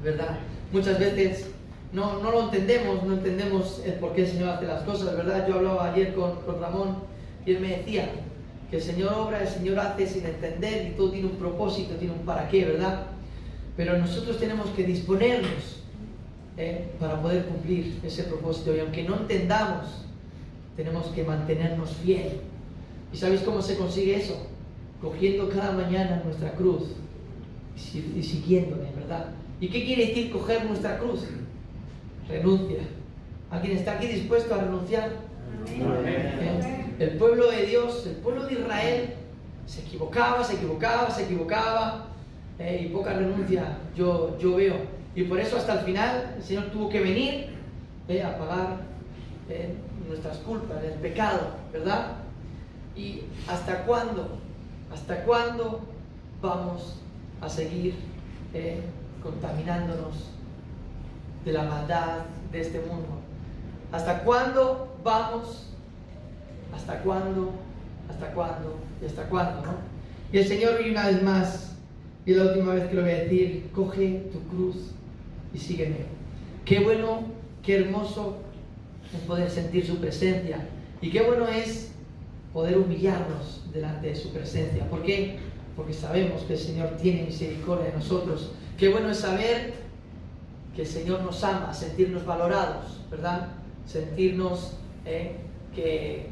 ¿verdad? Muchas veces no lo entendemos, no entendemos el por qué el Señor hace las cosas, ¿verdad? Yo hablaba ayer con Ramón y él me decía que el Señor obra, el Señor hace sin entender y todo tiene un propósito, tiene un para qué, ¿verdad? Pero nosotros tenemos que disponernos para poder cumplir ese propósito, y aunque no entendamos, tenemos que mantenernos fieles. ¿Y sabéis cómo se consigue eso? Cogiendo cada mañana nuestra cruz y siguiéndole, ¿verdad? ¿Y qué quiere decir coger nuestra cruz? Renuncia. ¿Alguien está aquí dispuesto a renunciar? El pueblo de Dios, el pueblo de Israel, se equivocaba, y poca renuncia yo veo. Y por eso hasta el final el Señor tuvo que venir a pagar nuestras culpas, el pecado, ¿verdad? ¿Y hasta cuándo? ¿Hasta cuándo vamos a seguir contaminándonos de la maldad de este mundo? ¿Hasta cuándo vamos? ¿Hasta cuándo? ¿Hasta cuándo? ¿Y hasta cuándo? ¿No? Y el Señor hoy una vez más, y es la última vez que lo voy a decir, coge tu cruz y sígueme. Qué bueno, qué hermoso es poder sentir su presencia, y qué bueno es poder humillarnos delante de su presencia. ¿Por qué? Porque sabemos que el Señor tiene misericordia de nosotros. Qué bueno es saber que el Señor nos ama, sentirnos valorados, ¿verdad? Sentirnos que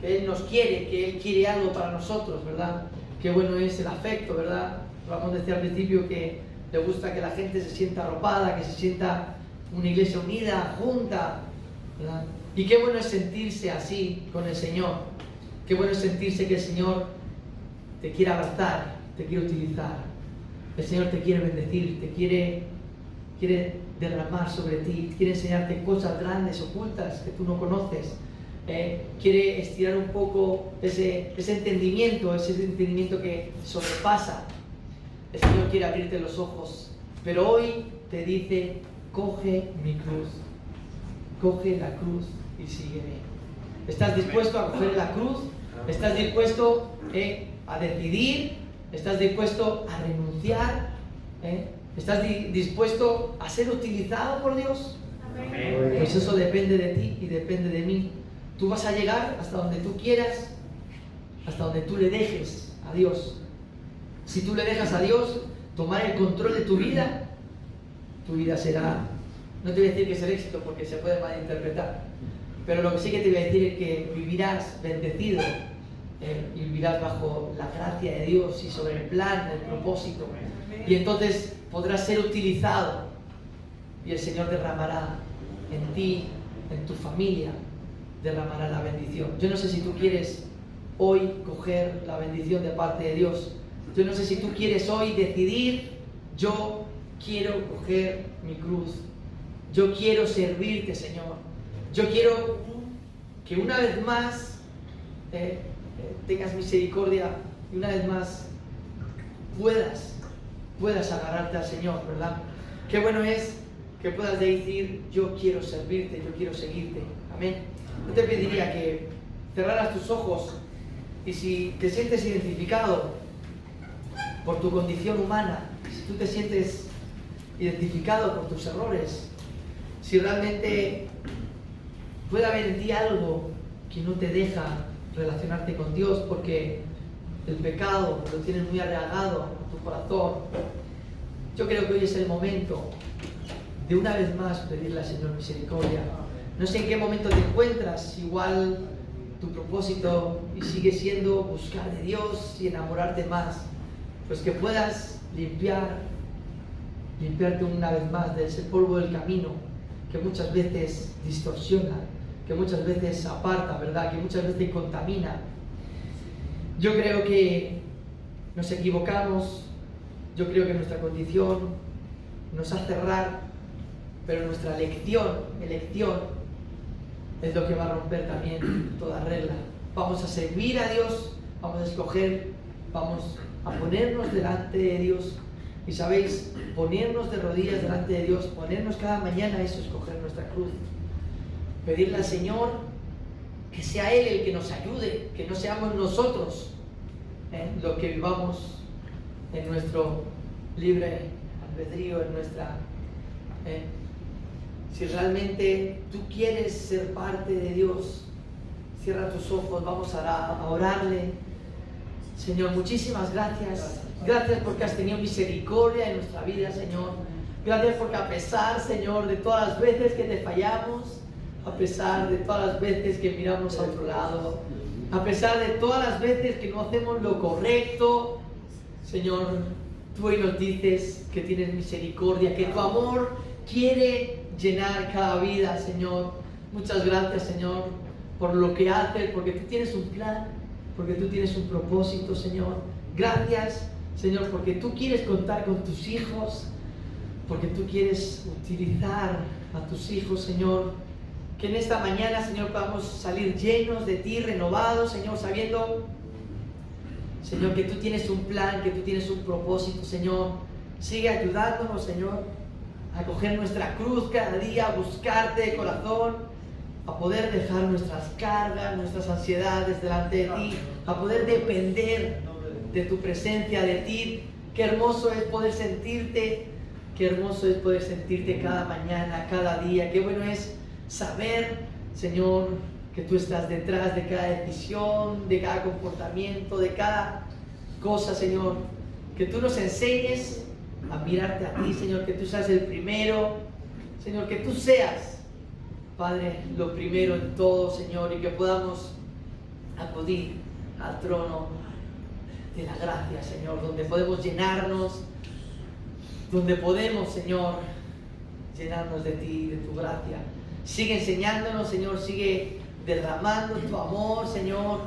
Él nos quiere, que Él quiere algo para nosotros, ¿verdad? Qué bueno es el afecto, ¿verdad? Vamos a decir al principio que le gusta que la gente se sienta arropada, que se sienta una iglesia unida, junta, ¿verdad? Y qué bueno es sentirse así con el Señor. Qué bueno es sentirse que el Señor te quiere abrazar, te quiere utilizar. El Señor te quiere bendecir, te quiere derramar sobre ti, quiere enseñarte cosas grandes, ocultas, que tú no conoces. Quiere estirar un poco ese entendimiento que sobrepasa. El Señor quiere abrirte los ojos, pero hoy te dice: coge mi cruz, coge la cruz y sígueme. ¿Estás dispuesto a coger la cruz? ¿Estás dispuesto a decidir? ¿Estás dispuesto a renunciar? ¿Estás dispuesto a ser utilizado por Dios? Amén. Pues eso depende de ti y depende de mí. Tú vas a llegar hasta donde tú quieras, hasta donde tú le dejes a Dios. Si tú le dejas a Dios tomar el control de tu vida será, no te voy a decir que es el éxito porque se puede malinterpretar, pero lo que sí que te voy a decir es que vivirás bendecido y vivirás bajo la gracia de Dios y sobre el plan, el propósito, y entonces podrás ser utilizado y el Señor derramará en ti, en tu familia, derramará la bendición. Yo no sé si tú quieres hoy coger la bendición de parte de Dios. Yo no sé si tú quieres hoy decidir: yo quiero coger mi cruz, yo quiero servirte, Señor, yo quiero que una vez más tengas misericordia y una vez más puedas agarrarte al Señor, ¿verdad? Qué bueno es que puedas decir: yo quiero servirte, yo quiero seguirte. Amén. Yo te pediría que cerraras tus ojos, y si te sientes identificado por tu condición humana, si tú te sientes identificado por tus errores, si realmente puede haber en ti algo que no te deja relacionarte con Dios porque el pecado lo tienes muy arraigado en tu corazón, yo creo que hoy es el momento de una vez más pedirle al Señor misericordia. No sé en qué momento te encuentras, igual tu propósito y sigue siendo buscar de Dios y enamorarte más, pues que puedas limpiarte una vez más de ese polvo del camino que muchas veces distorsiona, que muchas veces aparta, ¿verdad? Que muchas veces contamina. Yo creo que nos equivocamos, yo creo que nuestra condición nos hace errar, pero nuestra elección es lo que va a romper también toda regla. vamos a servir a Dios, vamos a escoger, vamos a ponernos delante de Dios. Y sabéis, ponernos de rodillas delante de Dios, ponernos cada mañana, eso es escoger nuestra cruz. Pedirle al Señor que sea Él el que nos ayude, que no seamos nosotros lo que vivamos en nuestro libre albedrío, en nuestra... Si realmente tú quieres ser parte de Dios, cierra tus ojos, vamos a orarle. Señor, muchísimas gracias. Gracias porque has tenido misericordia en nuestra vida, Señor. Gracias porque a pesar, Señor, de todas las veces que te fallamos, a pesar de todas las veces que miramos a otro lado, a pesar de todas las veces que no hacemos lo correcto, Señor, tú hoy nos dices que tienes misericordia, que tu amor quiere llenar cada vida, Señor. Muchas gracias, Señor, por lo que haces, porque tú tienes un plan, porque tú tienes un propósito, Señor. Gracias, Señor, porque tú quieres contar con tus hijos, porque tú quieres utilizar a tus hijos, Señor. Que en esta mañana, Señor, podamos salir llenos de ti, renovados, Señor, sabiendo, Señor, que tú tienes un plan, que tú tienes un propósito, Señor. Sigue ayudándonos, Señor, a coger nuestra cruz cada día, a buscarte de corazón, a poder dejar nuestras cargas, nuestras ansiedades delante de ti, a poder depender de tu presencia, de ti. Qué hermoso es poder sentirte, qué hermoso es poder sentirte cada mañana, cada día. Qué bueno es saber, Señor, que tú estás detrás de cada decisión, de cada comportamiento, de cada cosa, Señor. Que tú nos enseñes a mirarte a ti, Señor, que tú seas el primero, Señor, que tú seas, Padre, lo primero en todo, Señor, y que podamos acudir al trono de la gracia, Señor, donde podemos llenarnos, donde podemos, Señor, llenarnos de ti, de tu gracia. Sigue enseñándonos, Señor, sigue derramando tu amor, Señor,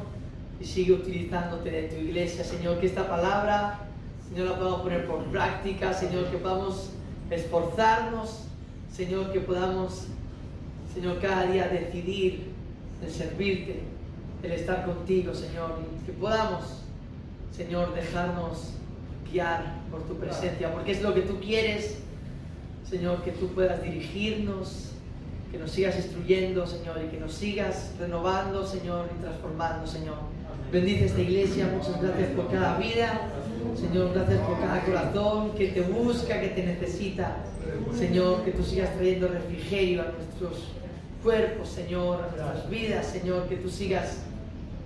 y sigue utilizándote de tu iglesia, Señor, que esta palabra, Señor, la podamos poner por práctica, Señor, que podamos esforzarnos, Señor, que podamos, Señor, cada día decidir el servirte, el estar contigo, Señor, y que podamos, Señor, dejarnos guiar por tu presencia, porque es lo que tú quieres, Señor, que tú puedas dirigirnos, que nos sigas instruyendo, Señor, y que nos sigas renovando, Señor, y transformando, Señor. Bendice esta iglesia, muchas gracias por cada vida, Señor, gracias por cada corazón que te busca, que te necesita, Señor, que tú sigas trayendo refrigerio a nuestros cuerpos, Señor, a nuestras vidas, Señor, que tú sigas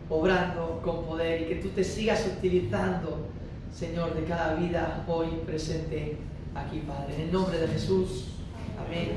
obrando con poder y que tú te sigas utilizando, Señor, de cada vida hoy presente aquí, Padre. En el nombre de Jesús. Amén.